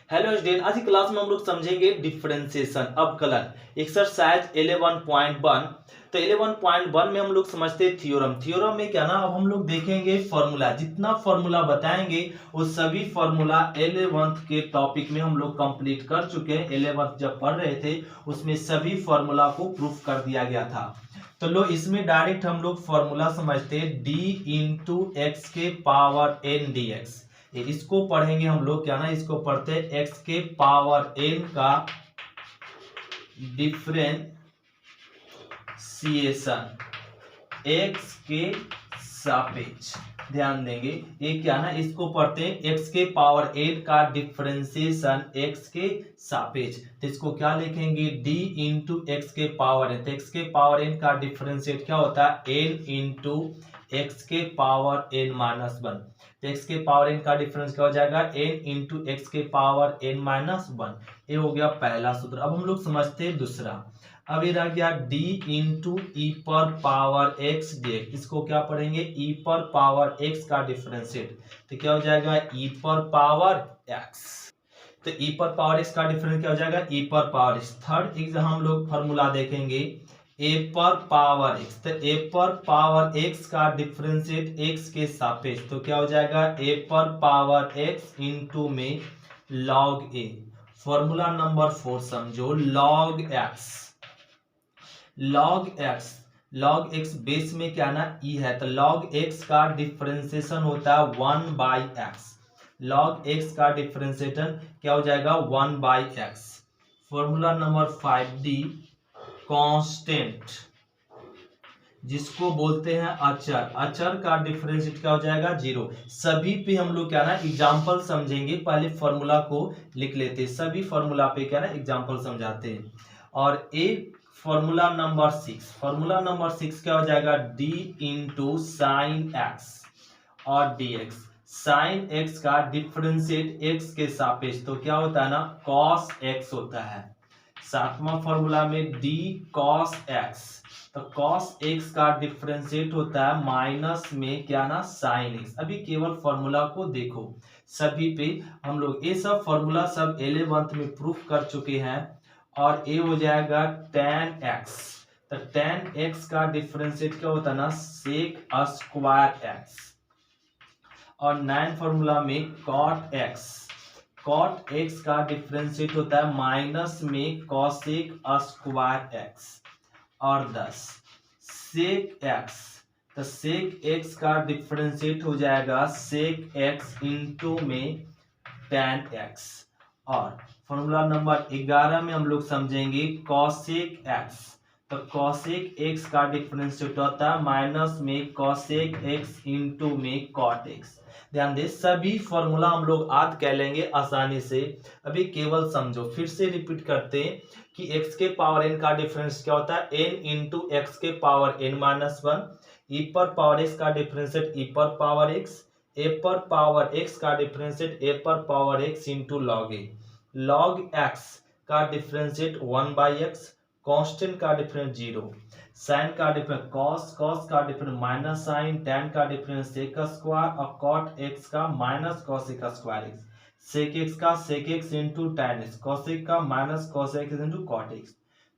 Hello student, आज की class में हम लोग समझेंगे डिफरेंशिएशन अवकलन एक्सरसाइज 11.1। तो 11.1 में हम लोग समझते हैं थ्योरम। थ्योरम में क्या ना, अब हम लोग देखेंगे फॉर्मूला। जितना फॉर्मूला बताएंगे वो सभी फॉर्मूला 11th के टॉपिक में हम लोग कंप्लीट कर चुके हैं। 11th जब पढ़ रहे थे उसमें सभी फॉर्मूला को प्रूफ कर दिया गया था। तो लो इसमें डायरेक्ट हम लोग फॉर्मूला समझते हैं d इंटू एक्स के पावर n dx। इसको पढ़ेंगे हम लोग क्या ना, इसको पढ़ते हैं x के पावर n का डिफरेंशिएशन x के सापेक्ष। ध्यान देंगे ये क्या ना, इसको पढ़ते हैं x के पावर n का डिफरेंशिएशन x के सापेक्ष। तो इसको क्या लिखेंगे, d इंटू एक्स के पावर n। तो x के पावर n का डिफरेंशिएट क्या होता है, n इंटू एक्स के पावर n माइनस वन। तो x के पावर n का डिफरेंस क्या हो जाएगा, n इंटू एक्स के पावर n माइनस वन। ये हो गया पहला सूत्र। अब हम लोग समझते हैं दूसरा। अब ये रह गया d इंटू ई पर पावर x dx। इसको क्या पढ़ेंगे, e पर पावर x का डिफरेंशिएट। तो क्या हो जाएगा, e पर पावर x। तो e पर पावर x का डिफरेंस क्या हो जाएगा, e पर पावर x। थर्ड एग्जाम हम लोग फॉर्मूला देखेंगे a पर पावर x। तो a पर पावर x का डिफरेंशिएट x के सापेक्ष। तो क्या हो जाएगा, a पर पावर x इंटू में log a। फॉर्मूला नंबर 4 समझो, log x। log x base में क्या ना e है, तो log x का डिफरेंशिएशन होता है 1/x। log x का डिफरेंशिएशन क्या हो जाएगा, 1/x। Formula number 5d constant, जिसको बोलते हैं अचर। अचर का डिफरेंशिएट क्या हो जाएगा, 0। सभी पे हम लोग क्या ना एग्जांपल समझेंगे। पहले फॉर्मूला को लिख लेते हैं, सभी फॉर्मूला पे क्या ना एग्जांपल समझाते हैं। और एक फॉर्मूला नंबर 6, फॉर्मूला नंबर 6 क्या हो जाएगा, d इंटू साइन एक्स और dx। साइन x का डिफरेंशिएट x के सापेक्ष। तो क्या होता है ना, cos x होता है। सातवां फॉर्मूला में d cos x। तो cos x का डिफरेंशिएट होता है माइनस में क्या ना, sin x। अभी केवल फॉर्मूला को देखो, सभी पे हम लोग ये सब फॉर्मूला सब 11th में प्रूफ कर चुके हैं। और ये हो जाएगा tan x। तो tan x का डिफरेंशिएट क्या होता है ना, sec स्क्वायर x। और 9 फॉर्मूला में cot x। cot x का डिफरेंशिएट होता है माइनस में cosec स्क्वायर x। और 10 sec x। तो sec x का डिफरेंशिएट हो जाएगा sec x इंटू में tan x। और फॉर्मूला नंबर 11 में हम लोग समझेंगे cosec x। तो cosec x का डिफरेंशिएट होता है माइनस में cosec x इंटू में cot x। ध्यान दे, सभी फॉर्मूला हम लोग याद कर लेंगे आसानी से। अभी केवल समझो, फिर से रिपीट करते हैं कि x के पावर n का डिफरेंस क्या होता है, n इंटू एक्स के power n minus one. e पर पावर x का डिफरेंशिएट e पर पावर x। a पर पावर x का डिफरेंशिएट a पर power x into log a। log x का डिफरेंशिएट 1/x। कांस्टेंट का डिफरेंस 0। साइन का डिफरेंस cos का डिफरेंस माइनस साइन। tan का डिफरेंस sec स्क्वायर और cot x का minus cosec square x। sec x का sec x into tan x। cosec का minus cosec x into cot x।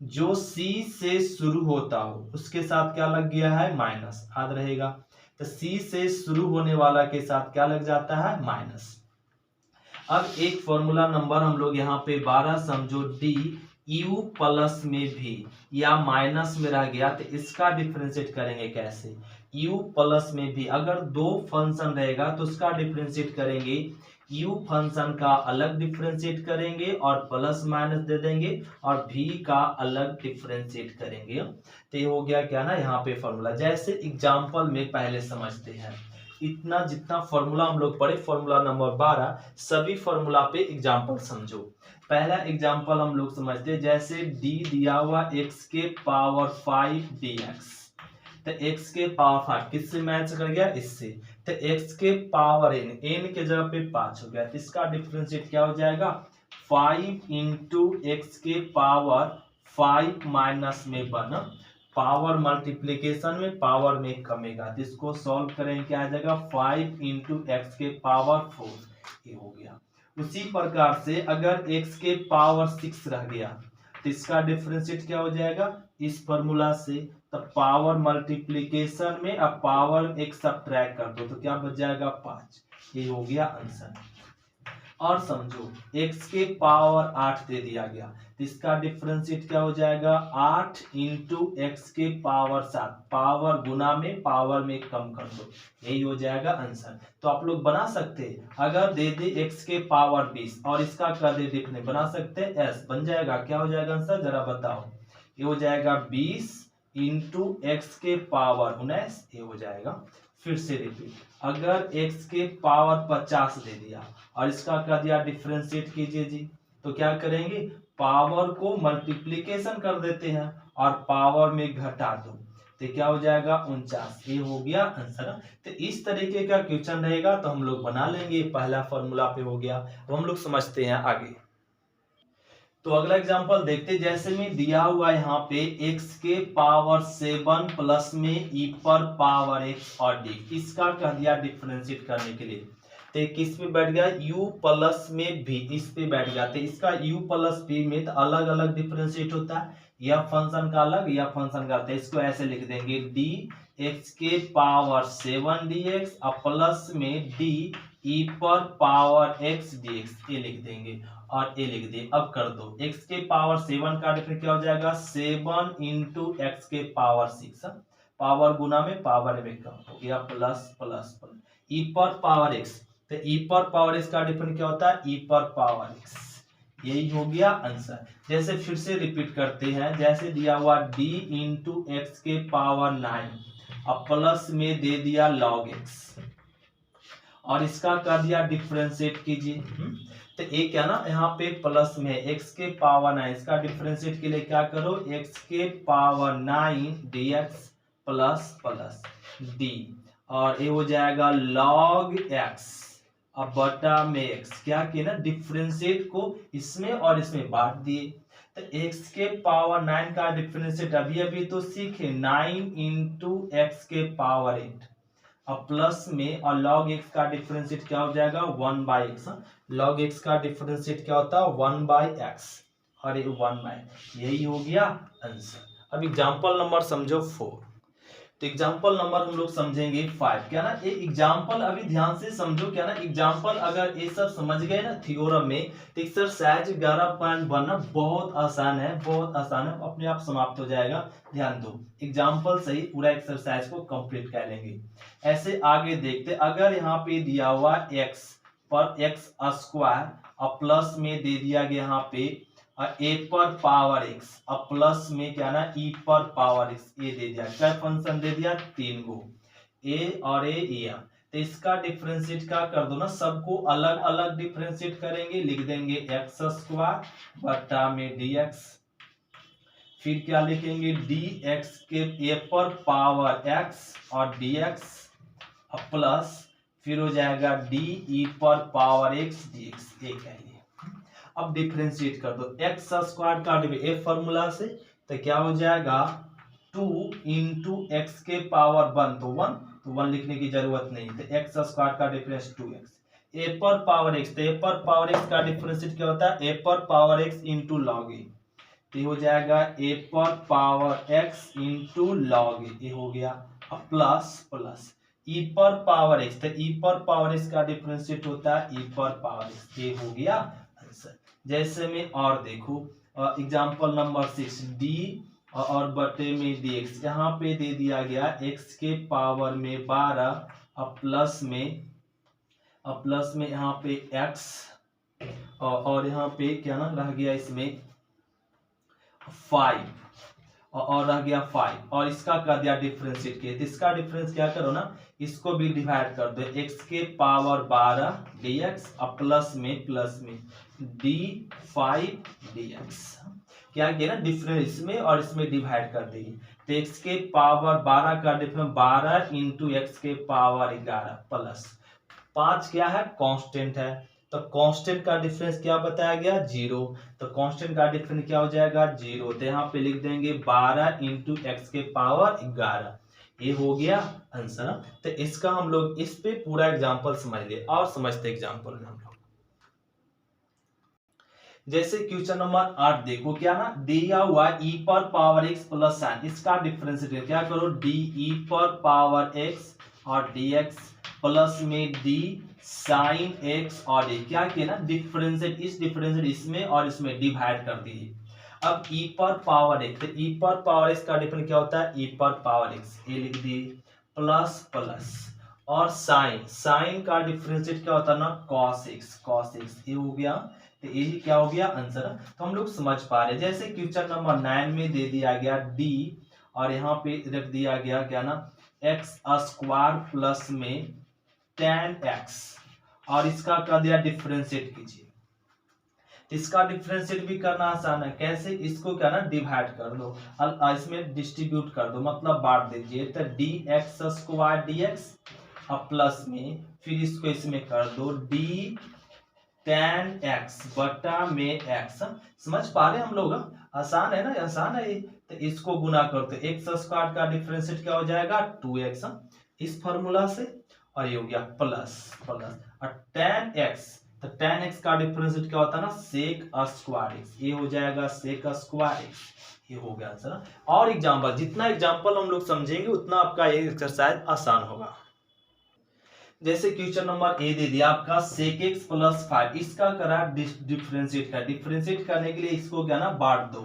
जो c से शुरू होता हो उसके साथ क्या लग गया है, माइनस। याद रहेगा, तो c से शुरू होने वाला के साथ क्या लग जाता है, माइनस। अब एक फॉर्मूला नंबर हम लोग यहाँ पे 12 समझो, d u प्लस में भी या माइनस में रह गया तो इसका डिफरेंशिएट करेंगे कैसे। u प्लस में भी अगर दो फंक्शन रहेगा तो उसका डिफरेंशिएट करेंगे। u फंक्शन का अलग डिफरेंशिएट करेंगे और प्लस माइनस दे देंगे, और v का अलग डिफरेंशिएट करेंगे। तो ये हो गया क्या ना यहाँ पे फॉर्मूला। जैसे एग्जाम्पल में पहले समझते हैं, इतना जितना फॉर्मूला हम लोग पढ़े, फॉर्मूला नंबर 12, सभी फॉर्मूला पे एग्जाम्पल समझो। पहला एग्जाम्पल हम लोग समझते हैं, जैसे d दिया हुआ x के पावर 5 dx। तो x के पावर 5 किससे मैच कर गया, इससे। तो x के पावर n के जगह पे 5 हो गया, तो इसका डिफरेंशिएट क्या हो जाएगा, 5 इंटू एक्स के पावर 5 माइनस में 1। पावर मल्टीप्लीकेशन में पावर में कमेगा, तो इसको सॉल्व करें क्या आ जाएगा, 5 इंटू एक्स के पावर 4। ये हो गया। उसी प्रकार से अगर x के पावर 6 रह गया तो इसका डिफरेंशिएट क्या हो जाएगा इस फॉर्मूला से। तो पावर मल्टीप्लीकेशन में अब पावर एक सब्ट्रैक्ट कर दो तो क्या बच जाएगा 5। ये हो गया आंसर। और समझो x के पावर 8 दे दिया गया तो इसका डिफरेंशिएट क्या हो जाएगा 8 इंटू एक्स के पावर 7। पावर गुना में पावर में कम कर दो, यही हो जाएगा आंसर। तो आप लोग बना सकते हैं, अगर दे दे x के पावर 20 और इसका कर दे डिफरेंस बना सकते हैं s बन जाएगा। क्या हो जाएगा आंसर जरा बताओ। ये हो जाएगा 20 इंटू एक्स के पावर 19। ये हो जाएगा। फिर से रिपीट, अगर x के पावर 50 दे दिया और इसका कर दिया डिफरेंशिएट कीजिए जी, तो क्या करेंगे पावर को मल्टीप्लिकेशन कर देते हैं और पावर में घटा दो तो क्या हो जाएगा 49। ये हो गया आंसर। तो इस तरीके का क्वेश्चन रहेगा तो हम लोग बना लेंगे। पहला फॉर्मूला पे हो गया। अब हम लोग समझते हैं आगे। तो अगला एग्जांपल देखते हैं। जैसे में दिया हुआ यहाँ पे x के पावर 7 प्लस में e पर पावर x और d, इसका कह दिया डिफरेंशिएट करने के लिए। तो किस पे बैठ गया u प्लस में v, इस पे बैठ गया। तो इसका u प्लस v में तो अलग अलग डिफरेंशिएट होता है, यह फंक्शन का अलग या फंक्शन का। तो इसको ऐसे लिख देंगे d x के पावर 7 dx और प्लस में d e पर पावर x dx, ये लिख देंगे और ये लिख दिए। अब कर दो x के पावर 7 का डिफरेंस क्या हो जाएगा 7 इंटू एक्स के पावर 6। पावर गुना में पावर में कम हो गया प्लस प्लस प्लस e पर पावर x। तो e पर पावर x का डिफरेंस क्या होता है e पर पावर x। यही हो गया आंसर। जैसे फिर से रिपीट करते हैं, जैसे दिया हुआ d इंटू एक्स के पावर 9 और प्लस में दे दिया लॉग x और इसका कर दिया डिफरेंशिएट कीजिए। तो एक क्या ना यहाँ पे प्लस में x के पावर 9, इसका डिफरेंशिएट के लिए क्या करो x के power 9 dx plus plus d और ये हो जाएगा log x अब बटा में x। क्या किया ना डिफरेंशिएट को इसमें और इसमें बांट दिए। तो x के पावर 9 का डिफरेंशिएट अभी अभी तो सीखे 9 इंटू एक्स के पावर 8 अब प्लस में और log x का डिफरेंशिएट क्या हो जाएगा 1/x। log x का डिफरेंशिएट क्या होता है 1/x और ये 1/, यही हो गया आंसर। अब एग्जांपल नंबर समझो 4। तो एग्जांपल नंबर हम लोग समझेंगे 5। क्या ना ये एग्जांपल अभी ध्यान से समझो। क्या ना एग्जांपल अगर ये सब समझ गए ना थ्योरम में तो एक्सरसाइज 11.1 ना बहुत आसान है, बहुत आसान है, अपने आप समाप्त हो जाएगा। ध्यान दो एग्जांपल सही पूरा एक्सरसाइज को कंप्लीट कर लेंगे। ऐसे आगे देखते, अगर यहाँ पे दिया हुआ x पर x स्क्वायर और प्लस में दे दिया गया यहाँ पे a पर पावर x और प्लस में क्या ना e पर पावर x, ये दे दिया। क्या फंक्शन दे दिया 3 गो a और a। तो इसका डिफरेंशिएट क्या कर दो ना, सबको अलग अलग डिफरेंशिएट करेंगे, लिख देंगे x स्क्वायर बटा में dx। फिर क्या लिखेंगे dx के a पर पावर x और dx प्लस फिर हो जाएगा d e पर पावर x dx। एक है ये। अब डिफरेंशिएट कर दो x स्क्वायर का ए फॉर्मूला से, तो क्या हो जाएगा 2 इंटू एक्स के पावर 1 तो 1, तो 1 लिखने की जरूरत नहीं। तो x स्क्वायर का डिफरेंस 2x। a पर पावर x, तो a पर पावर x का डिफरेंशिएट क्या होता है a पर पावर x इंटू लॉग ए। ये हो जाएगा a पर पावर x इंटू लॉग ए, ये हो गया। अब प्लस प्लस e पर पावर x, तो e पर पावर x का डिफरेंशिएट होता है e पर पावर x। ये हो गया आंसर। जैसे में और देखो एग्जांपल नंबर 6 d और बटे में dx। यहाँ पे दे दिया गया x के पावर में 12 और प्लस में यहाँ पे x और यहाँ पे क्या ना रह गया इसमें 5 और रह गया 5 और इसका कर दिया डिफरेंशिएट किया। तो इसका डिफरेंस क्या करो ना, इसको भी डिवाइड कर दो x के पावर 12 dx और प्लस में d5 dx। क्या किया ना डिफरेंस इसमें और इसमें डिवाइड कर दी। तो x के पावर 12 का डिफरेंस 12 इंटू एक्स के पावर 11 प्लस 5 क्या है कांस्टेंट है, तो कांस्टेंट का डिफरेंस क्या बताया गया 0। तो कांस्टेंट का डिफरेंस क्या हो जाएगा 0। तो यहाँ पे लिख देंगे 12 इंटू एक्स के पावर 11, ये हो गया आंसर। तो इसका हम लोग इस पे पूरा एग्जांपल समझ लिए और समझते एग्जांपल में हम लोग। जैसे क्वेश्चन नंबर 8 देखो, क्या ना दिया हुआ e पर पावर x प्लस साइन, इसका डिफरेंशिएट क्या करो, d e पर पावर x और dx प्लस में d साइन x और ये क्या किया ना डिफरेंशिएट, इस डिफरेंशिएट इसमें और इसमें डिवाइड कर दीजिए। अब e पर पावर x, तो e पर पावर x का डिफरेंस क्या होता है, e पर पावर x, ये लिख दिए प्लस प्लस, और साइन का डिफरेंशिएट क्या होता है ना cos x, ये हो गया। तो ये क्या हो गया आंसर, तो हम लोग समझ पा रहे हैं। जैसे क्वेश्चन नंबर 9 में दे दिया गया d और यहाँ पे रख दिया गया क्या ना x स्क्वायर प्लस में tan x, और इसका कर दिया डिफरेंशिएट कीजिए। इसका डिफरेंशिएट भी करना आसान है, कैसे, इसको क्या ना डिवाइड कर दो और इसमें डिस्ट्रीब्यूट कर दो, मतलब बांट दीजिए। तो dx स्क्वायर dx और प्लस में फिर इसको इसमें कर दो d tan x बटा में x। समझ पा रहे हम लोग, आसान है ना, आसान है ये। तो इसको गुना करते x स्क्वायर का डिफरेंशिएट क्या हो जाएगा 2x इस फॉर्मूला से, और ये हो गया प्लस प्लस, और tan x, तो tan x का डिफरेंशिएट क्या होता है ना सेक स्क्वायर x, ये हो जाएगा सेक स्क्वायर x, ये हो गया आंसर। और एग्जांपल, जितना एग्जांपल हम लोग समझेंगे उतना आपका ये एक्सरसाइज आसान होगा। जैसे क्वेश्चन नंबर ए दे दिया आपका sec x प्लस 5, इसका करा डिफरेंशिएट करने के लिए इसको क्या ना बांट दो।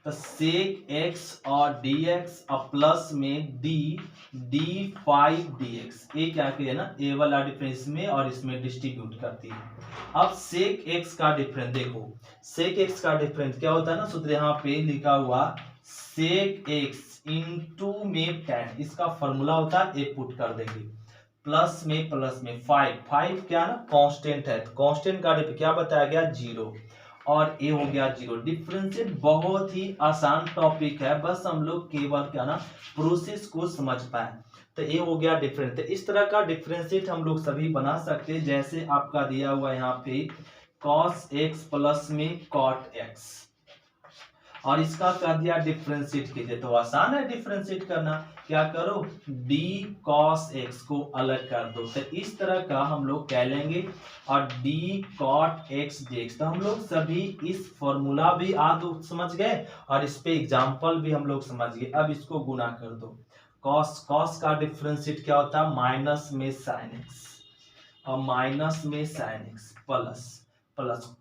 तो sec x और dx और प्लस में d5 dx, ये क्या किया ना ए वाला डिफरेंस में और इसमें डिस्ट्रीब्यूट करती है। अब sec x का डिफरेंस देखो, sec x का डिफरेंस क्या होता है ना सूत्र यहाँ पे लिखा हुआ sec x इंटू में tan, इसका फॉर्मूला होता है, ए पुट कर देंगे प्लस में 5 क्या ना कांस्टेंट है, कांस्टेंट का क्या बताया गया 0, और ए हो गया 0। डिफरेंशिएट बहुत ही आसान टॉपिक है, बस हम लोग केवल क्या ना प्रोसेस को समझ पाए। तो ए हो गया डिफरेंस। तो इस तरह का डिफरेंशिएट हम लोग सभी बना सकते हैं, जैसे आपका दिया हुआ यहाँ पे cos x प्लस में cot x, और इसका कर दिया डिफरेंशिएट कीजिए, तो आसान है डिफरेंशिएट करना। क्या करो d cos x को अलग कर दो, तो इस तरह का हम लोग कह लेंगे, और d cot x dx, तो हम लोग सभी इस फॉर्मूला भी समझ गए और इस पे एग्जांपल भी हम लोग समझ गए। अब इसको गुना कर दो, cos का डिफरेंशिएट क्या होता है माइनस में sin x, और माइनस में sin x प्लस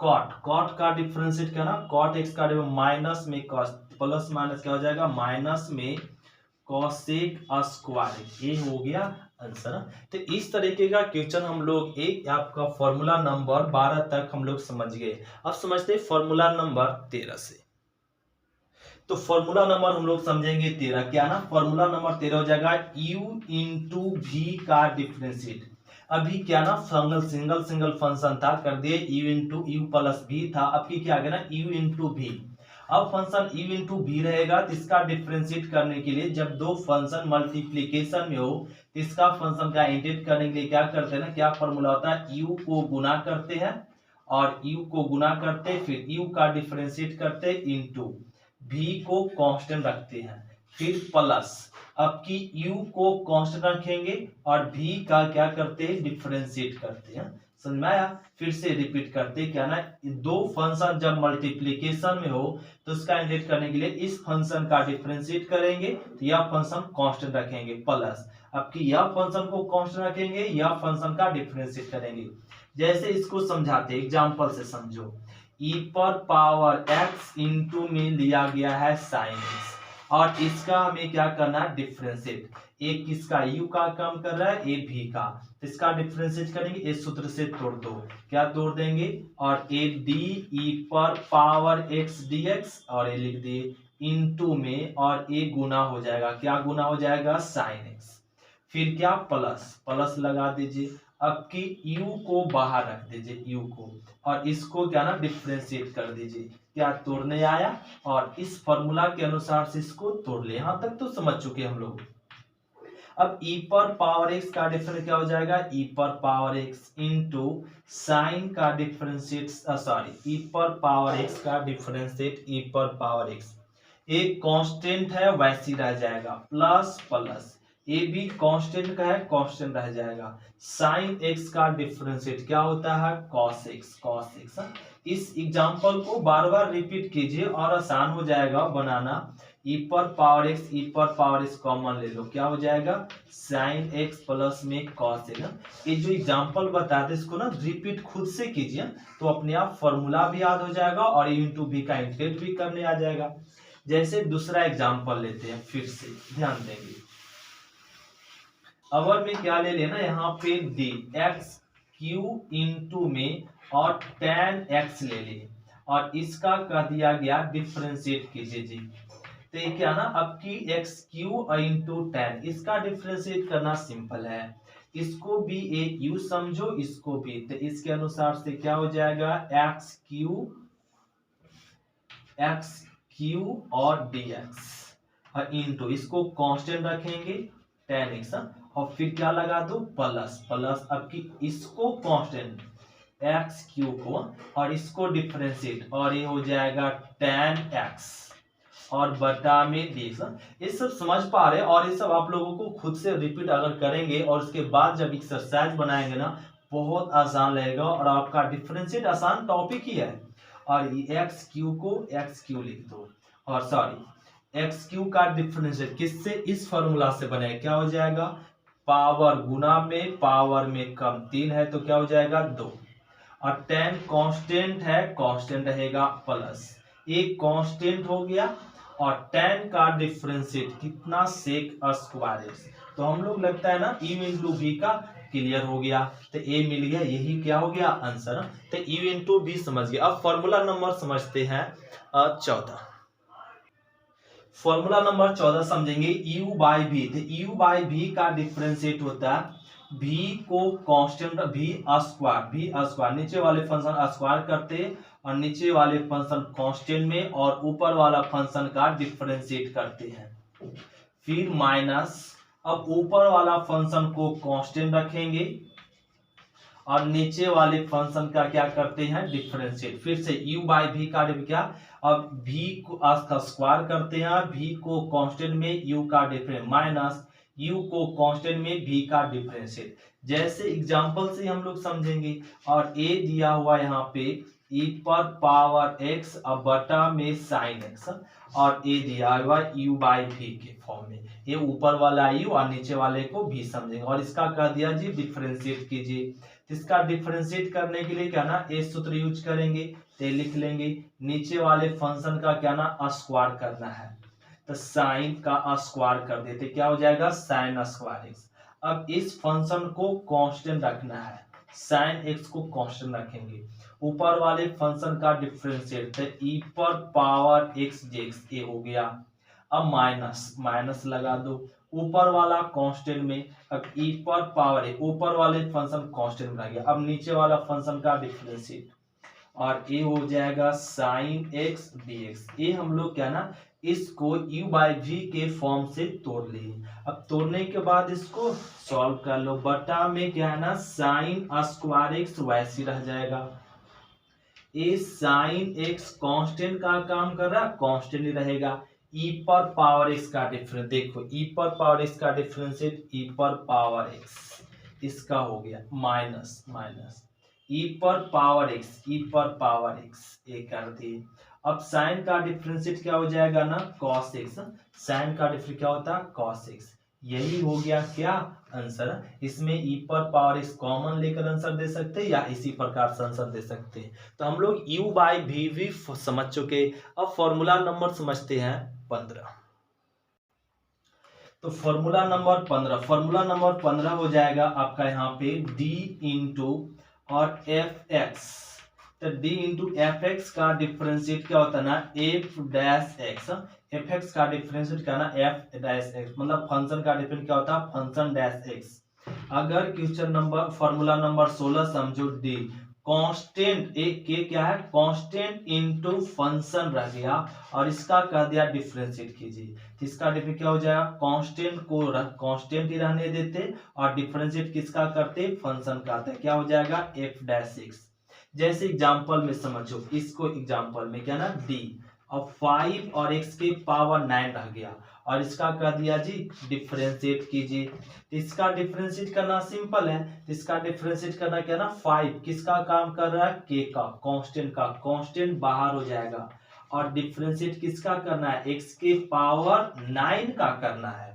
cot का डिफरेंशिएट क्या ना cot x का माइनस में cos, प्लस माइनस क्या हो जाएगा माइनस में cosec स्क्वायर, ये हो गया आंसर। तो इस तरीके का क्वेश्चन हम लोग एक आपका फॉर्मूला नंबर 12 तक हम लोग समझ गए। अब समझते हैं फॉर्मूला नंबर 13 से। तो फॉर्मूला नंबर हम लोग समझेंगे 13, क्या ना फॉर्मूला नंबर 13 हो जाएगा u इंटू v का डिफरेंशिएट। अभी क्या ना सिंगल फंक्शन था, कर दिए u into you plus v था, अब की क्या गया ना u इंटू v। अब फंक्शन u इंटू v रहेगा, तो इसका डिफरेंशिएट करने के लिए जब दो फंक्शन मल्टीप्लीकेशन में हो तो इसका फंक्शन का इंटीग्रेट करने के लिए क्या करते हैं ना, क्या फॉर्मूला होता है u को गुना करते हैं, और u को गुना करते फिर u का डिफरेंशिएट करते इंटू v को कांस्टेंट रखते हैं, फिर प्लस अब की u को कांस्टेंट रखेंगे और v का क्या करते हैं डिफरेंशिएट करते हैं। समझ में आया? फिर से रिपीट करते क्या ना, दो फंक्शन जब मल्टीप्लीकेशन में हो तो उसका इंटीग्रेट करने के लिए इस फंक्शन का डिफरेंशिएट करेंगे, तो यह फंक्शन कांस्टेंट रखेंगे, प्लस अब की यह फंक्शन को कांस्टेंट रखेंगे, यह फंक्शन का डिफरेंशिएट करेंगे। जैसे इसको समझाते एग्जांपल से समझो, e पर पावर x इंटू में लिया गया है sin x, और इसका हमें क्या करना है डिफरेंशिएट। एक किसका u का कम कर रहा है, ए v का, तो इसका डिफरेंशिएट करेंगे, इस सूत्र से तोड़ दो, क्या तोड़ देंगे, और ए डी ई पर पावर x dx, और ये लिख दिए इंटू में, और ए गुना हो जाएगा, क्या गुना हो जाएगा sin x, फिर क्या प्लस लगा दीजिए। अब की u को बाहर रख दीजिए, u को, और इसको क्या ना डिफरेंशिएट कर दीजिए, क्या तोड़ने आया, और इस फॉर्मूला के अनुसार से इसको तोड़ ले। यहां तक तो समझ चुके हम लोग। अब e पर पावर x का डिफरेंस क्या हो जाएगा, e पर पावर x इंटू साइन का डिफरेंशिएट, e पर पावर x का डिफरेंशिएट e पर पावर x, एक कांस्टेंट है वैसी रह जाएगा, प्लस ए बी कांस्टेंट का है, कांस्टेंट रह जाएगा। साइन एक्स का डिफरेंशिएट क्या होता है, कॉस एक्स, कॉस एक्स। इस एग्जांपल को बार बार रिपीट कीजिए और आसान हो जाएगा बनाना। ई पर पावर एक्स, ई पर पावर एक्स कॉमन ले लो, क्या हो जाएगा, साइन एक्स प्लस में कॉस एक्स। ये जो एग्जांपल बताते हैं इसको ना रिपीट खुद से कीजिए तो अपने आप फॉर्मूला भी याद हो जाएगा और ए इंटू बी का इंटीग्रेट भी करने आ जाएगा। जैसे दूसरा एग्जांपल लेते हैं, फिर से ध्यान देंगे। अवर में क्या ले लेना, यहाँ पे डी एक्स क्यू इंटू में और tan x ले ले और इसका कह दिया गया डिफरेंशिएट कीजिए जी। तो ये क्या ना, अब की एक्स क्यू इंटू टेन, इसका डिफरेंशिएट करना सिंपल है। इसको भी एक यू समझो, इसको भी, तो इसके अनुसार से क्या हो जाएगा, एक्स क्यू और डी एक्स और इंटू इसको कांस्टेंट रखेंगे tan x और फिर क्या लगा दो, प्लस प्लस, अब की इसको कांस्टेंट एक्स क्यू को और इसको डिफरेंशिएट और ये हो जाएगा tan x और बटा में डी। ये सब समझ पा रहे हैं और ये सब आप लोगों को खुद से रिपीट अगर करेंगे और उसके बाद जब एक्सरसाइज बनाएंगे ना बहुत आसान लगेगा और आपका डिफरेंशिएट आसान टॉपिक ही है। और एक्स क्यू को एक्स क्यू लिख दो और सॉरी एक्स क्यू का डिफरेंशिएट किससे, इस फॉर्मूला से बने, क्या हो जाएगा, पावर गुना में पावर में कम 3 है तो क्या हो जाएगा 2 और tan कांस्टेंट है, कांस्टेंट रहेगा प्लस, एक कांस्टेंट हो गया और tan का डिफरेंशिएट कितना सेक स्क्वायर एक्स। तो हम लोग लगता है ना यू इंटू बी का क्लियर हो गया, तो ए मिल गया, यही क्या हो गया आंसर। तो यू इंटू बी समझ गया। अब फॉर्मूला नंबर समझते हैं 14। फॉर्मूला नंबर 14 समझेंगे, u बाई भी। तो u बाई भी का डिफरेंशिएट होता है v को कांस्टेंट v स्क्वायर, नीचे वाले फंक्शन स्क्वायर करते और नीचे वाले फंक्शन कांस्टेंट में और ऊपर वाला फंक्शन का डिफरेंशिएट करते हैं। फिर माइनस, अब ऊपर वाला फंक्शन को कांस्टेंट रखेंगे और नीचे वाले फंक्शन का क्या करते हैं, डिफरेंशिएट। फिर से u बाई भी का क्या, अब v को स्क्वायर करते हैं, v को कांस्टेंट में u का डिफरेंस माइनस u को कांस्टेंट में v का डिफरेंशिएट। जैसे एग्जांपल से हम लोग समझेंगे और a दिया हुआ यहाँ पे e पर पावर x अब बटा में साइन x और a दिया हुआ u बाई v के फॉर्म में, ये ऊपर वाला u और नीचे वाले को v समझेंगे और इसका कह दिया जी डिफरेंशिएट कीजिए। इसका डिफरेंशिएट करने के लिए क्या ना ए सूत्र यूज करेंगे, तो लिख लेंगे नीचे वाले फंक्शन का क्या ना स्क्वायर करना है, तो साइन का स्क्वायर कर देते, क्या हो जाएगा साइन स्क्वायर एक्स। अब इस फंक्शन को कांस्टेंट रखना है, साइन एक्स को कांस्टेंट रखेंगे, ऊपर वाले फंक्शन का डिफरेंशिएट तो ई पर पावर एक्स जेक्स ए हो गया। अब माइनस माइनस लगा दो, ऊपर वाला कांस्टेंट में, अब ई पर पावर है, ऊपर वाले फंक्शन कांस्टेंट में रह गया, अब नीचे वाला फंक्शन का डिफरेंशिएट और ये हो जाएगा साइन एक्स dx। ये हम लोग क्या ना इसको u बाई v के फॉर्म से तोड़ लिए। अब तोड़ने के बाद इसको सॉल्व कर लो, बटा में क्या है ना साइन स्क्वायर एक्स वैसे रह जाएगा। ये साइन एक्स कांस्टेंट का काम कर रहा है, कांस्टेंट ही रहेगा। e पर पावर x का डिफरेंस देखो, e पर पावर x का डिफरेंशिएट e पर पावर x, इसका हो गया माइनस माइनस e पर पावर x ये कर दिए। अब साइन का डिफरेंशिएट क्या हो जाएगा ना cos x, साइन का डिफरेंशिएट क्या होता है cos x, यही हो गया क्या आंसर। इसमें e पर पावर x कॉमन लेकर आंसर दे सकते हैं या इसी प्रकार से आंसर दे सकते हैं। तो हम लोग u बाई वी भी समझ चुके। अब फॉर्मूला नंबर समझते हैं 15। तो फॉर्मूला नंबर 15 हो जाएगा आपका यहाँ पे d इंटू और एफ एक्स। तो d इंटू एफ एक्स का डिफरेंशिएट क्या होता है ना F dash x, F x का डिफरेंशिएट क्या ना एफ डैश एक्स, मतलब फंक्शन का डिफरेंशिएट क्या होता है फंक्शन डैश एक्स। अगर क्वेश्चन नंबर फॉर्मूला नंबर 16 समझो d कांस्टेंट एक के क्या है कांस्टेंट इनटू फंक्शन रह गया और इसका कह दिया डिफरेंशिएट कीजिए। इसका डिफरेंशिएट क्या हो जाएगा कांस्टेंट को कांस्टेंट ही रहने देते और डिफरेंशिएट किसका करते फंक्शन का, आता है क्या हो जाएगा एफ डैश एक्स। जैसे एग्जांपल में समझो इसको, एग्जांपल में क्या ना डी और 5 और x के पावर 9 रह गया, और इसका कर दिया जी डिफरेंशिएट कीजिए। तो इसका डिफरेंशिएट करना सिंपल है, तो इसका डिफरेंशिएट करना क्या ना, 5 किसका काम कर रहा है, k का, कांस्टेंट का, कांस्टेंट बाहर हो जाएगा, और डिफरेंशिएट किसका करना है, x के पावर 9 का करना है।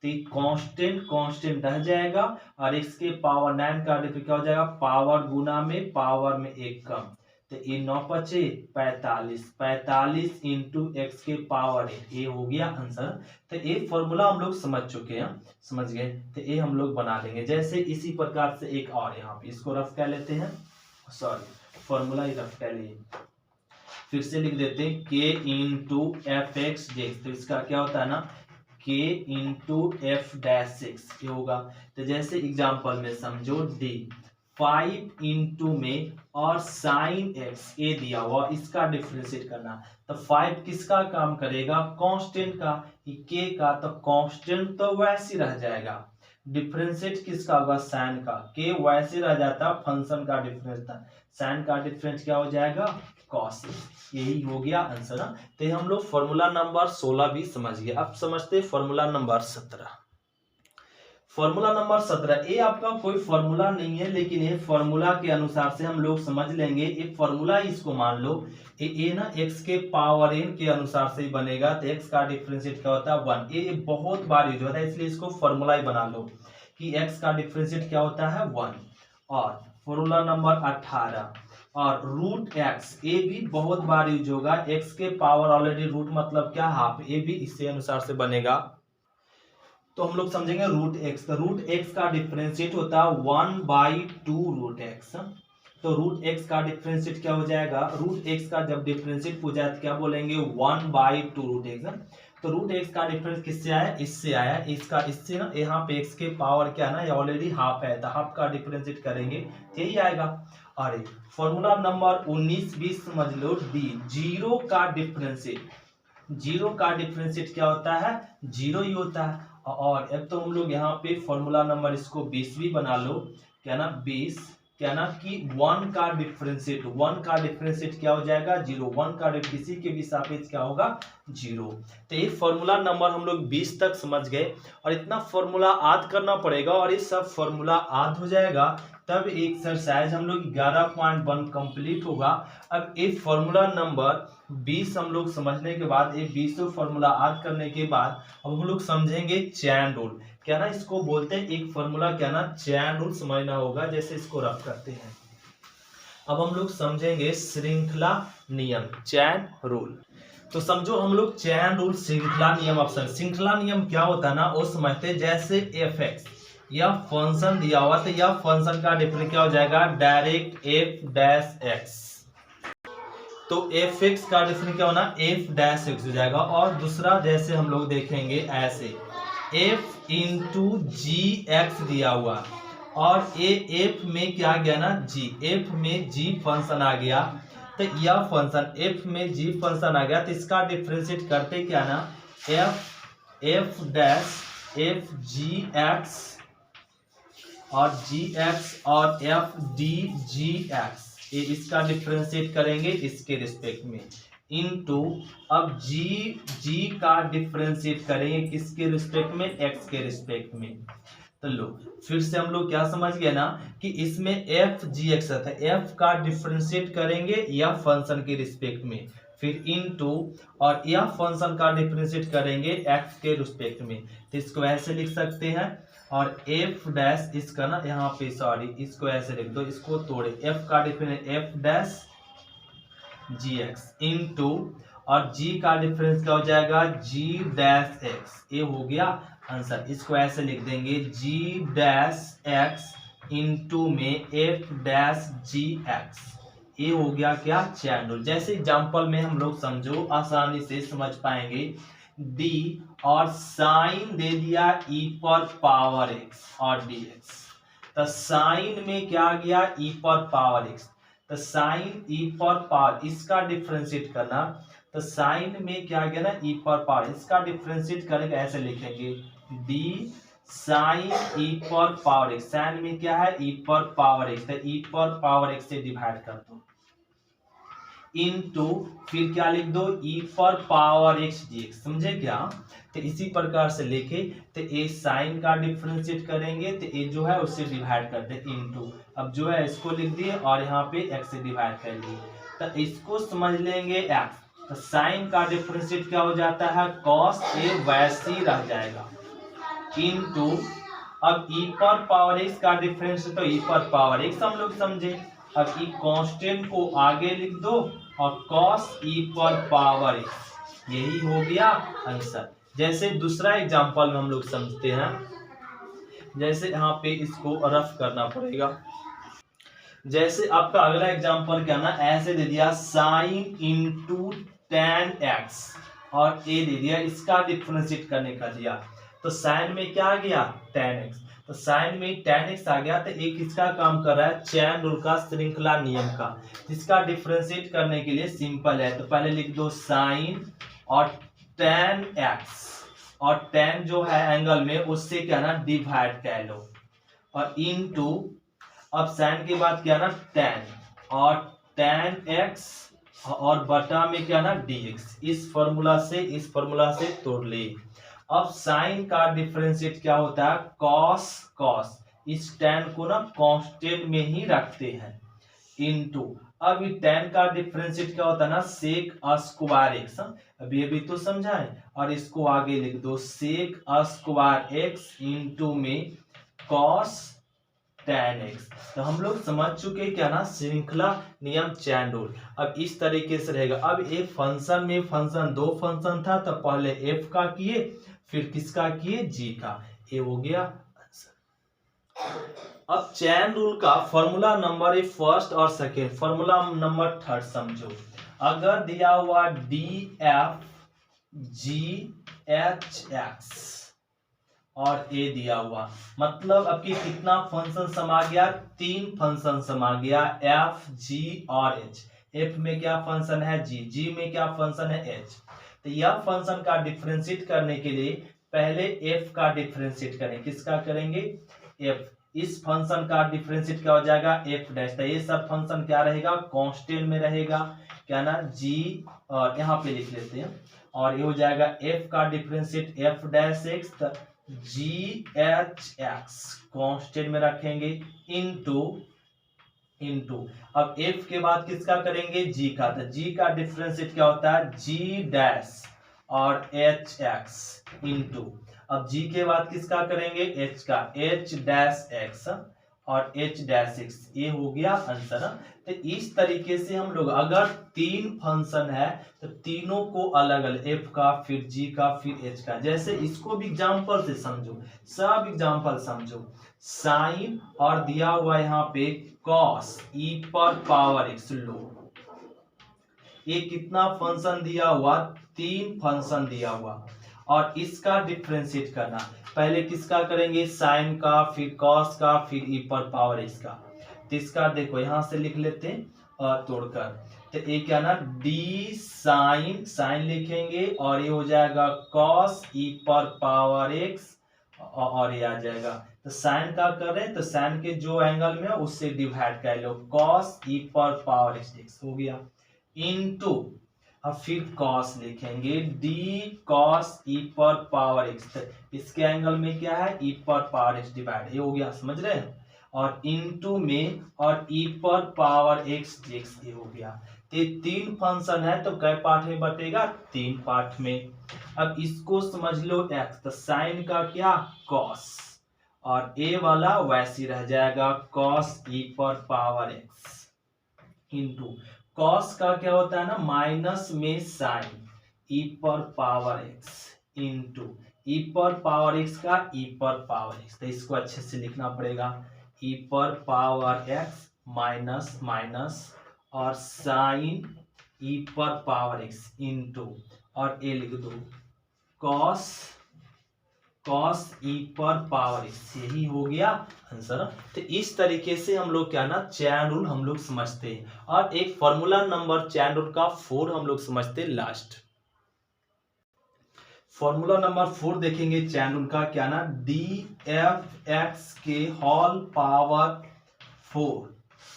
तो कांस्टेंट कांस्टेंट रह जाएगा, और x के पावर 9 का डिफरेंशिएट क्या हो जाएगा, पावर गुना में पावर में 1 कम, तो ये 9 पचे 45, 45 इंटू एक्स के पावर 8, ये हो गया आंसर। तो ये फॉर्मूला हम लोग समझ चुके हैं, समझ गए, तो ये हम लोग बना लेंगे। जैसे इसी प्रकार से एक और यहाँ पे इसको रफ कर लेते हैं, सॉरी फॉर्मूला ही रफ कर लिए, फिर से लिख देते हैं के इंटू एफ एक्स डेक्स। तो इसका क्या होता है ना, के इंटू एफ डैश 6 ये होगा। तो जैसे एग्जांपल में समझो डी 5 इंटू में और साइन एक्स ए दिया हुआ, इसका डिफरेंशिएट करना, तो 5 किसका काम करेगा, कांस्टेंट का, के का, तो कांस्टेंट तो वैसे रह जाएगा, डिफरेंशिएट किसका होगा, साइन का, के वैसे रह जाता, फंक्शन का डिफरेंस था, साइन का डिफरेंस क्या हो जाएगा, कॉस। यही हो गया आंसर। तो हम लोग फॉर्मूला नंबर 16 भी समझ गए। अब समझते फॉर्मूला नंबर 17। फॉर्मूला नंबर 17 ये आपका कोई फॉर्मूला नहीं है, लेकिन ये फॉर्मूला के अनुसार से हम लोग समझ लेंगे। ये फॉर्मूला इसको मान लो, ये ना x के पावर n के अनुसार से ही बनेगा, तो x का डिफरेंशिएट क्या होता है 1। ये बहुत बार यूज होता है, इसलिए इसको फॉर्मूला ही बना लो कि x का डिफरेंशिएट क्या होता है 1। और फॉर्मूला नंबर 18 और रूट एक्स, ये भी बहुत बार यूज होगा, x के पावर ऑलरेडी रूट मतलब क्या, हाफ, ये भी इसी अनुसार से बनेगा। तो हम लोग समझेंगे रूट एक्स, तो रूट एक्स का डिफरेंशिएट होता है 1/2 रूट एक्स। तो रूट एक्स का डिफरेंशिएट क्या हो जाएगा, रूट एक्स का जब डिफरेंशिएट हो जाए तो क्या बोलेंगे 1/2 रूट एक्स। तो रूट एक्स का डिफरेंस किससे आया, इससे आया, इसका इससे ना, यहाँ पे एक्स के पावर क्या ना, ये ऑलरेडी हाफ है, तो हाफ का डिफरेंशिएट करेंगे यही आएगा। और फॉर्मूला नंबर 19 भी समझ लो, डी जीरो का डिफरेंशिएट, जीरो का डिफरेंशिएट क्या होता है, जीरो ही होता है। और अब तो हम लोग यहाँ पे फॉर्मूला नंबर इसको 20 भी बना लो, क्या ना 20, क्या ना कि 1 का डिफरेंशिएट, 1 का डिफरेंशिएट क्या हो जाएगा, जीरो, 1 का किसी के भी सापेक्ष क्या होगा, जीरो। तो ये फॉर्मूला नंबर हम लोग 20 तक समझ गए, और इतना फॉर्मूला याद करना पड़ेगा, और ये सब फॉर्मूला याद हो जाएगा तब एक्सरसाइज हम लोग 11.1 कंप्लीट होगा। अब एक फॉर्मूला नंबर 20 हम लोग समझने के बाद, ये 20 फॉर्मूला याद करने के बाद अब हम लोग समझेंगे चैन रूल, क्या ना इसको बोलते हैं एक फॉर्मूला, क्या ना चैन रूल समझना होगा। जैसे इसको रफ करते हैं, अब हम लोग समझेंगे श्रृंखला नियम, चैन रूल। तो समझो हम लोग चैन रूल श्रृंखला नियम, ऑप्शन श्रृंखला नियम क्या होता है ना, वो समझते हैं। जैसे एफ एक्स या फंक्शन दिया हुआ, तो यह फंक्शन का डिफरेंस क्या हो जाएगा, डायरेक्ट एफ डैश एक्स, तो एफ एक्स का डिफरेंस क्या होना, एफ डैश एक्स हो जाएगा। और दूसरा जैसे हम लोग देखेंगे ऐसे एफ इंटू जी एक्स दिया हुआ, और ए एफ में क्या गया ना, जी, एफ में जी फंक्शन आ गया, तो यह फंक्शन एफ में जी फंक्शन आ गया, तो इसका डिफरेंशिएट करते क्या ना, F dash F G x और जी एक्स और एफ डी जी एक्स, ये इसका डिफरेंशिएट करेंगे इसके रिस्पेक्ट में, इनटू अब जी का डिफरेंशिएट करेंगे किसके रिस्पेक्ट में, एक्स के रिस्पेक्ट में। तो लो फिर से हम लोग क्या समझ गए ना कि इसमें एफ जी एक्स था, एफ का डिफरेंशिएट करेंगे या फंक्शन के रिस्पेक्ट में, फिर इनटू और यह फंक्शन का डिफरेंशिएट करेंगे एक्स के रिस्पेक्ट में। तो इसको ऐसे लिख सकते हैं, और एफ डैश इसका ना यहाँ पे, सॉरी इसको ऐसे लिख दो, इसको तोड़े, एफ का डिफरेंस एफ डैश जी एक्स इनटू और जी का डिफरेंस क्या हो जाएगा, जी डैश एक्स, ये हो गया आंसर। इसको ऐसे लिख देंगे जी डैश एक्स इनटू में एफ डैश जी एक्स, ये हो गया क्या, चैन रूल। जैसे एग्जांपल में हम लोग समझो आसानी से समझ पाएंगे, डी और साइन दे दिया ई पर पावर एक्स और डी एक्स, तो साइन में क्या आ गया, ई पर पावर एक्स, तो साइन ई पर पावर, इसका डिफरेंशिएट करना, तो साइन में क्या आ गया ना, ई पर पावर, इसका डिफरेंशिएट करेंगे ऐसे लिखेंगे डी साइन ई पर पावर एक्स, साइन में क्या है, ई पर पावर एक्स, तो ई पर पावर एक्स से डिवाइड कर दो, इनटू फिर क्या लिख दो ई पर पावर एक्स डीएक्स, समझे क्या। तो इसी प्रकार से लिखे तो ए साइन का डिफरेंशिएट करेंगे तो ए जो है उससे डिवाइड कर दे इनटू, अब जो है इसको लिख दिए और यहाँ पे एक्स से डिवाइड कर लिए, तो इसको समझ लेंगे एक्स। तो साइन का डिफरेंशिएट क्या हो जाता है कॉस ए वैसे ही रह जाएगा इनटू, अब ई पर पावर एक्स का डिफरेंस तो ई पर पावर एक्स हम लोग समझे, अब ई कांस्टेंट को आगे लिख दो और कॉस ई पर पावर एक्स, यही हो गया आंसर। जैसे दूसरा एग्जांपल में हम लोग समझते हैं, जैसे यहाँ पे इसको रफ करना पड़ेगा। जैसे आपका अगला एग्जांपल क्या ना, ऐसे दे दिया साइन इंटू टेन एक्स और ए दे दिया, इसका डिफरेंशिएट करने का दिया, तो साइन में क्या आ गया टेन एक्स, तो साइन में टेन एक्स आ गया, तो एक इसका काम कर रहा है चैन रूल का, श्रृंखला नियम का, जिसका डिफरेंशिएट करने के लिए सिंपल है। तो पहले लिख दो साइन और टेन एक्स, और टेन जो है एंगल में उससे क्या ना डिवाइड कर लो, और इनटू, अब साइन के बाद क्या ना टेन और टेन एक्स और बटा में क्या ना dx, इस फॉर्मूला से तोड़ ले। अब साइन का डिफरेंशिएट क्या होता है कॉस, कॉस इस टेन को ना कांस्टेंट में ही रखते हैं इनटू, अब ये टेन का डिफरेंशिएट क्या होता है ना सेक स्क्वायर एक्स, अभी अभी तो समझाएं, और इसको आगे लिख दो सेक स्क्वायर एक्स इनटू में कॉस टेन एक्स। तो हम लोग समझ चुके क्या ना श्रृंखला नियम चैन रूल। अब इस तरीके से रहेगा। अब एक फंक्शन में फंक्शन दो फंक्शन था, तो पहले एफ का किए फिर किसका किए जी का, ये हो गया आंसर। अब चैन रूल का फॉर्मूला नंबर फर्स्ट और सेकेंड, फॉर्मूला नंबर थर्ड समझो। अगर दिया हुआ D F G H x और ए दिया हुआ, मतलब अब की कितना फंक्शन समा गया, तीन फंक्शन समा गया, एफ जी और एच। एफ में क्या फंक्शन है जी, जी में क्या फंक्शन है एच। तो यह फंक्शन का डिफरेंशिएट करने के लिए पहले एफ का डिफरेंशिएट करें, किसका करेंगे एफ, इस फंक्शन का डिफरेंशिएट क्या हो जाएगा एफ डैश, तो ये सब फंक्शन क्या रहेगा कांस्टेंट में रहेगा, क्या ना जी, और यहाँ पे लिख लेते हैं, और ये हो जाएगा एफ का डिफरेंशिएट एफ डैश एक्स जी एच एक्स कॉन्स्टेंट में रखेंगे इनटू, अब एफ के बाद किसका करेंगे जी का, तो जी का डिफरेंशिएट क्या होता है जी डैश और एच एक्स इनटू, अब जी के बाद किसका करेंगे एच का, एच डैश एक्स और एच डैश एक्स, ये हो गया आंसर। तो इस तरीके से हम लोग अगर तीन फंक्शन है तो तीनों को अलग अलग एफ का फिर जी का फिर एच का, जैसे इसको भी एग्जांपल से समझो, सब एग्जांपल समझो। साइन और दिया हुआ यहाँ पे कॉस ई पर पावर एक्स लो, ये कितना फंक्शन दिया हुआ, तीन फंक्शन दिया हुआ, और इसका डिफरेंशिएट करना, पहले किसका करेंगे साइन का फिर कॉस का फिर ई पर पावर एक्स का, तो इसका देखो यहां से लिख लेते हैं तोड़कर, तो ये क्या ना डी साइन, साइन लिखेंगे और ये हो जाएगा कॉस ई पर पावर एक्स, और ये आ जाएगा, तो साइन का कर रहे हैं तो साइन के जो एंगल में है उससे डिवाइड कर लो, कॉस ई पर पावर एक्स हो गया इनटू, अब फिर कॉस लिखेंगे डी कॉस ई पर पावर एक्स, इसके एंगल में क्या है ई पर पावर एक्स डिवाइड, ये हो गया समझ रहे हैं, और इनटू में और ई पर पावर एक्स डीएक्स, ये हो गया। तो तीन फंक्शन है तो कै पार्ट में बटेगा, तीन पार्ट में। अब इसको समझ लो एक्स, तो साइन का क्या कॉस, और ए वाला वैसे रह जाएगा कॉस ई पर पावर एक्स इनटू, कॉस का क्या होता है ना माइनस में साइन ई पर पावर एक्स इनटू, ई पर पावर एक्स का ई पर पावर एक्स, तो इसको अच्छे से लिखना पड़ेगा, ई पर पावर एक्स माइनस माइनस और साइन ई पर पावर एक्स इनटू, और ए लिख दो कॉस, कॉस ई पर पावर एक्स, यही हो गया आंसर। तो इस तरीके से हम लोग क्या ना चैन रूल हम लोग समझते हैं, और एक फॉर्मूला नंबर चैन रूल का 4 हम लोग समझते हैं लास्ट। फॉर्मूला नंबर 4 देखेंगे चैन रूल का, क्या ना डी एफ एक्स के होल पावर 4,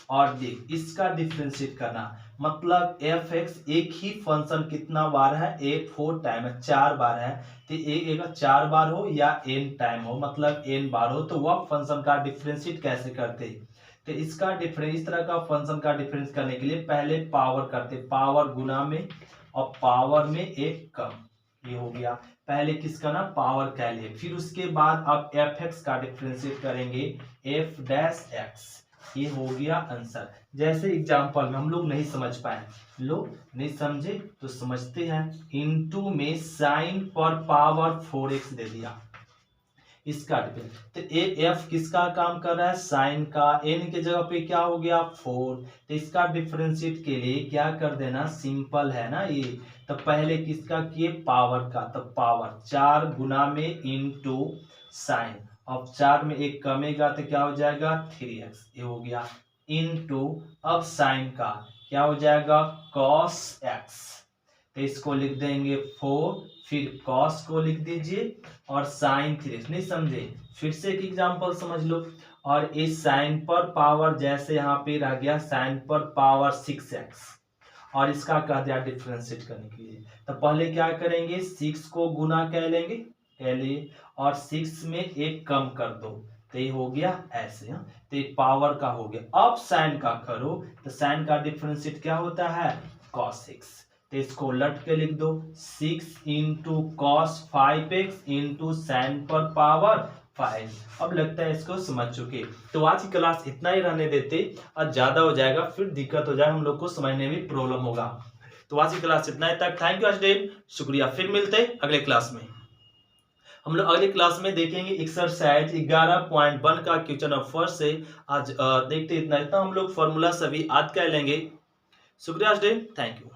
और देख इसका डिफरेंशिएट करना, मतलब एफ एक्स एक ही फंक्शन कितना बार है, एक 4 टाइम है, 4 बार है। तो एक 4 बार हो या n टाइम हो, मतलब n बार हो, तो वह फंक्शन का डिफरेंशिएट कैसे करते हैं। तो इसका डिफरेंस, इस तरह का फंक्शन का डिफरेंस करने के लिए पहले पावर करते, पावर गुना में और पावर में एक कम, ये हो गया। पहले किसका ना पावर कह लिए, फिर उसके बाद अब एफ एक्स का डिफरेंशिएट करेंगे एफ डैश एक्स, ये हो गया आंसर। जैसे एग्जांपल में हम लोग नहीं समझ पाए, लोग नहीं समझे तो समझते हैं, इनटू में साइन पर पावर 4x दे दिया, इसका डिफरेंस। तो ए एफ किसका काम कर रहा है, साइन का, एन के जगह पे क्या हो गया 4, तो इसका डिफरेंशिएट के लिए क्या कर देना, सिंपल है ना ये। तो पहले किसका किए, पावर का, तो पावर 4 गुना में इनटू साइन, अब 4 में एक कमेगा तो क्या हो जाएगा 3x, ये हो गया, इनटू अब साइन का क्या हो जाएगा cos x, तो इसको लिख देंगे 4, फिर cos को लिख दीजिए और sin 3x। नहीं समझे, फिर से एक एग्जांपल समझ लो। और इस sin पर पावर जैसे यहाँ पे रह गया sin पर पावर 6x, और इसका कह दिया डिफरेंशिएट करने के लिए, तो पहले क्या करेंगे 6 को गुना कह लेंगे, कह लिए, और 6 में एक कम कर दो, तो ये हो गया ऐसे। तो ये पावर का हो गया। अब साइन का करो, तो साइन का डिफरेंशिएट क्या होता है cos x, तो इसको उलट के लिख दो, 6 into cos 5x into sine पर पावर 5। अब लगता है इसको समझ चुके। तो आज की क्लास इतना ही रहने देते, आज ज्यादा हो जाएगा फिर दिक्कत हो जाए, हम लोग को समझने में प्रॉब्लम होगा। तो आज की क्लास इतना ही तक, थैंक यू आज शुक्रिया, फिर मिलते अगले क्लास में। हम लोग अगले क्लास में देखेंगे एक्सरसाइज 11.1 का क्वेश्चन नंबर से। आज देखते इतना हम लोग फॉर्मूला सभी याद कर लेंगे। शुक्रिया, थैंक यू।